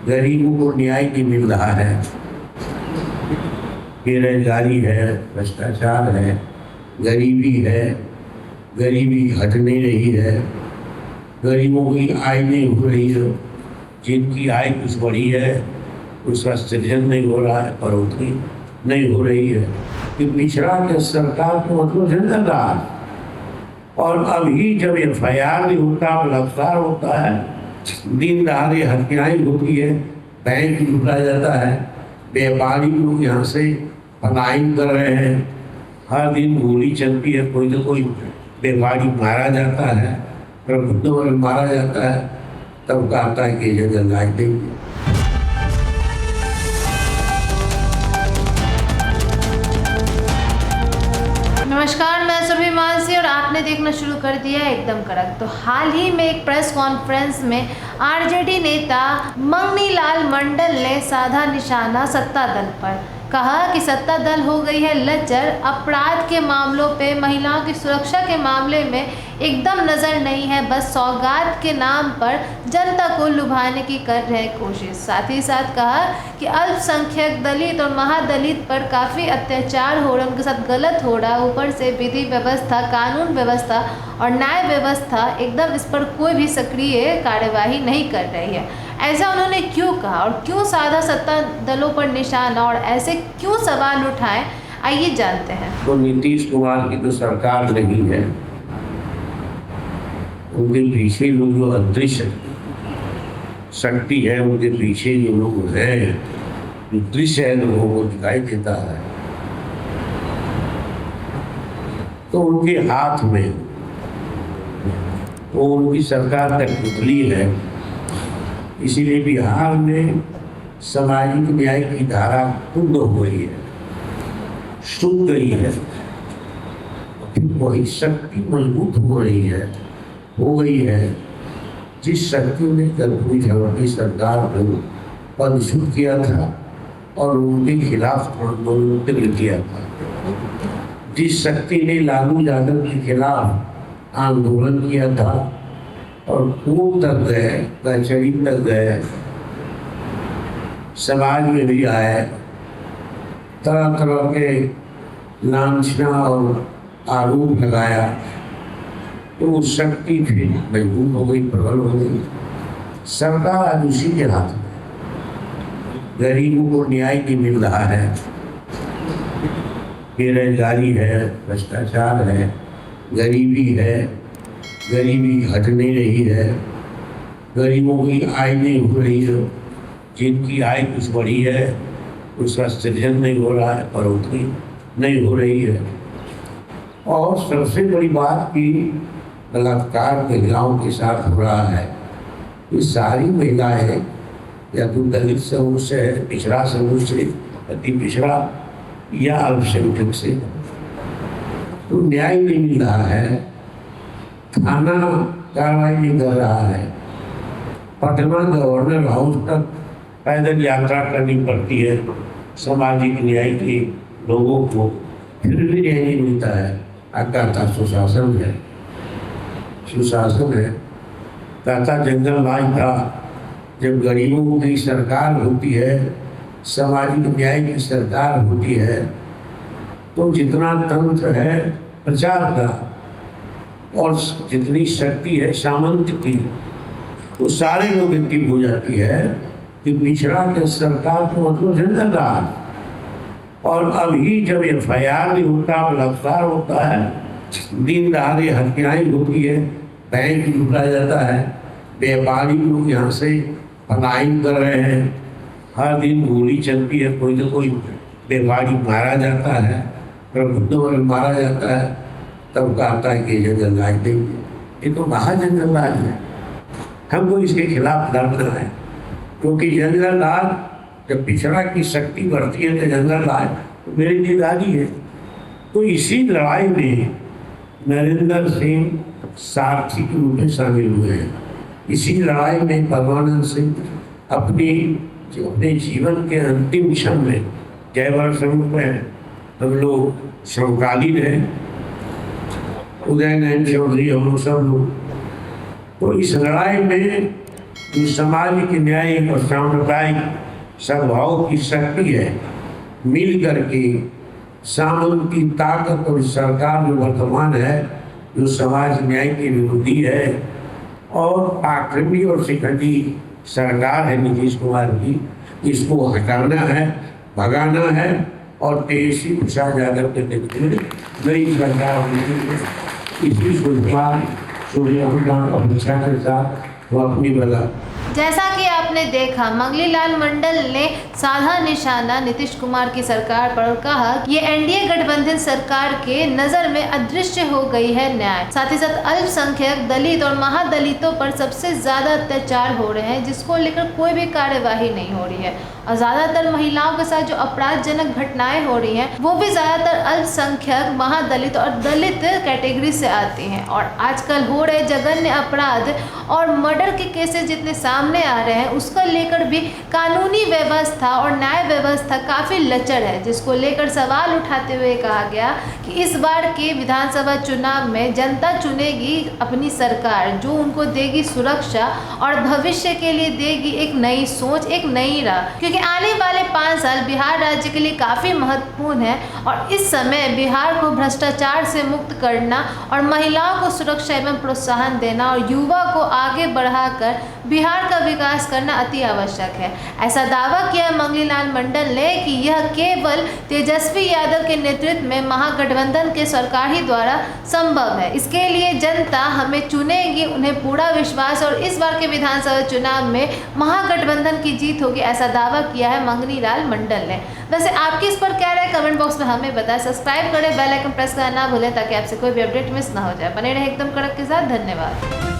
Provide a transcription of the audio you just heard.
गरीबों को न्याय नहीं मिल रहा है, बेरोजगारी है, भ्रष्टाचार है, गरीबी है, गरीबी घट नहीं रही है, गरीबों की आय नहीं हो रही है, जिनकी आय कुछ बढ़ी है उसका सृजन नहीं हो रहा है, बढ़ोतरी नहीं हो रही है कि पिछड़ा के सरकार को मतलब झंझट रहा है। और अभी जब FIR नहीं होता, बलात्कार होता है, दिन दहाड़े हत्याएं होती है, बैंक लूटा जाता है, व्यापारी लोग यहाँ से पलायन कर रहे हैं, हर दिन गोली चलती है, कोई ना कोई व्यापारी मारा जाता है, प्रबुद्ध मारा जाता है, तब कहता है कि जगह लाई देंगे। नमस्कार, मैं सुरभि मानसी और आपने देखना शुरू कर दिया है एकदम कड़क। तो हाल ही में एक प्रेस कॉन्फ्रेंस में आरजेडी नेता मंगनी लाल मंडल ने साधा निशाना सत्ता दल पर। कहा कि सत्ता दल हो गई है लच्चर, अपराध के मामलों पे, महिलाओं की सुरक्षा के मामले में एकदम नज़र नहीं है, बस सौगात के नाम पर जनता को लुभाने की कर रहे कोशिश। साथ ही साथ कहा कि अल्पसंख्यक, दलित और महादलित पर काफ़ी अत्याचार हो रहा है, उनके साथ गलत हो रहा है। ऊपर से विधि व्यवस्था, कानून व्यवस्था और न्याय व्यवस्था एकदम इस पर कोई भी सक्रिय कार्यवाही नहीं कर रही है। ऐसा उन्होंने क्यों कहा और क्यों साधा सत्ता दलों पर निशाना और ऐसे क्यों सवाल उठाए, आइए जानते हैं। तो नीतीश कुमार की तो सरकार नहीं है, उनके पीछे लोग जो अदृश्य शक्ति है, उनके पीछे जो लोग हैं, दृश्य है, लोगों को दिखाई देता है, तो उनके हाथ में वो उनकी सरकार कठपुतली है। इसीलिए बिहार में सामाजिक न्याय की धारा कुंद हो गई है, सूख गई है, फिर वही शक्ति मजबूत हो रही है, हो गई है जिस शक्ति ने कर्पूरी की सरकार को पदच्युत किया था और उनके खिलाफ आंदोलन किया था, जिस शक्ति ने लालू यादव के खिलाफ आंदोलन किया था और कोर्ट तक गए, कचहरी तक गए, समाज में भी आए, तरह तरह के लांछना और आरोप लगाया, तो वो शक्ति फिर मजबूत हो गई, प्रबल हो गई। सरकार आज उसी के हाथ में, गरीबों को न्याय नहीं मिल रहा है, बेरोजगारी है, भ्रष्टाचार है, गरीबी है, गरीबी घट नहीं रही है, गरीबों की आय नहीं हो रही है, जिनकी आय कुछ बढ़ी है उसका सृजन नहीं हो रहा है, बढ़ोतरी नहीं हो रही है। और सबसे बड़ी बात कि बलात्कार महिलाओं के साथ हो रहा है, ये सारी महिलाएं या तो दलित समूह से है, पिछड़ा समूह से, अति पिछड़ा या अल्पसंख्यक से, तो न्याय नहीं मिल रहा है, थाना कार्रवाई नहीं कर रहा है, पटना गवर्नर हाउस तक पैदल यात्रा करनी पड़ती है सामाजिक न्याय के लोगों को, फिर भी न्याय नहीं मिलता है। कहता सुशासन है, सुशासन है, कहता जंगल राज था। जब गरीबों की सरकार होती है, सामाजिक न्याय की सरकार होती है, तो जितना तंत्र है प्रचार का और जितनी शक्ति है सामंत की, वो सारे लोग एक्टिव हो जाती है कि पिछड़ा के सरकार को मतलब झंझट रहा है। और अभी जब FIR नहीं होता, बलात्कार होता है, दिन दहाड़े हत्याएं होती है, बैंक लूटा जाता है, व्यापारी लोग यहाँ से पलायन कर रहे हैं, हर दिन गोली चलती है, कोई ना कोई व्यापारी मारा जाता है, प्रबुद्ध मारा जाता है, तब कहता है कि जंगल राज देंगे। ये तो महाजंगल राज है, हमको इसके खिलाफ लड़ना है, क्योंकि जंगल राज जब पिछड़ा की शक्ति बढ़ती है तो जंगल राज तो मेरी निगरानी है। तो इसी लड़ाई में नरेंद्र सिंह सारथी के रूप में शामिल हुए हैं। इसी लड़ाई में परमानंद सिंह अपने जीवन के अंतिम क्षण में, जयवर समूह में हम लोग समकालीन हैं, उदय नयन चौधरी, हम लोग सब लोग, तो इस लड़ाई में कि सामाजिक न्याय और साम्प्रदायिक सद्भाव की शक्ति है। मिल करके सामंत की ताकत और सरकार जो वर्तमान है, जो समाज न्याय की विरोधी है और आक्रमणी और शिखंडी सरकार है नीतीश कुमार की, इसको हटाना है, भगाना है और तेजस्वी प्रसाद यादव के नेतृत्व में नई सरकार होगी। इसी सूर्यकुंडा अभिषा के साथ वो अपनी बला। जैसा कि आपने देखा, मंगली लाल मंडल ने साधा निशाना नीतीश कुमार की सरकार पर कहा कि ये एनडीए गठबंधन सरकार के नजर में अदृश्य हो गई है न्याय। साथ ही साथ अल्पसंख्यक, दलित और महादलितों पर सबसे ज्यादा अत्याचार हो रहे हैं, जिसको लेकर कोई भी कार्यवाही नहीं हो रही है और ज्यादातर महिलाओं के साथ जो अपराधजनक घटनाएं हो रही हैं वो भी ज्यादातर अल्पसंख्यक, महादलित और दलित कैटेगरी से आती हैं। और आजकल हो रहे जघन्य अपराध और मर्डर के केसेस जितने सामने आ रहे हैं, उसको लेकर भी कानूनी व्यवस्था और न्याय व्यवस्था काफ़ी लचर है, जिसको लेकर सवाल उठाते हुए कहा गया कि इस बार के विधानसभा चुनाव में जनता चुनेगी अपनी सरकार, जो उनको देगी सुरक्षा और भविष्य के लिए देगी एक नई सोच, एक नई राह। क्योंकि आने वाले 5 साल बिहार राज्य के लिए काफ़ी महत्वपूर्ण है और इस समय बिहार को भ्रष्टाचार से मुक्त करना और महिलाओं को सुरक्षा एवं प्रोत्साहन देना और युवा को आगे बढ़ाकर बिहार का विकास करना अति आवश्यक है। ऐसा दावा किया मंगली लाल मंडल ने कि यह केवल तेजस्वी यादव के नेतृत्व में महागठबंधन के सरकार ही द्वारा संभव है। इसके लिए जनता हमें चुनेगी, उन्हें पूरा विश्वास और इस बार के विधानसभा चुनाव में महागठबंधन की जीत होगी, ऐसा दावा किया है मंगली लाल मंडल ने। वैसे आपकी इस पर क्या राय, कमेंट बॉक्स में हमें बताएं। सब्सक्राइब करें, बेल आइकन प्रेस करना ना भूलें ताकि आपसे कोई भी अपडेट मिस ना हो जाए। बने रहे एकदम कड़क के साथ। धन्यवाद।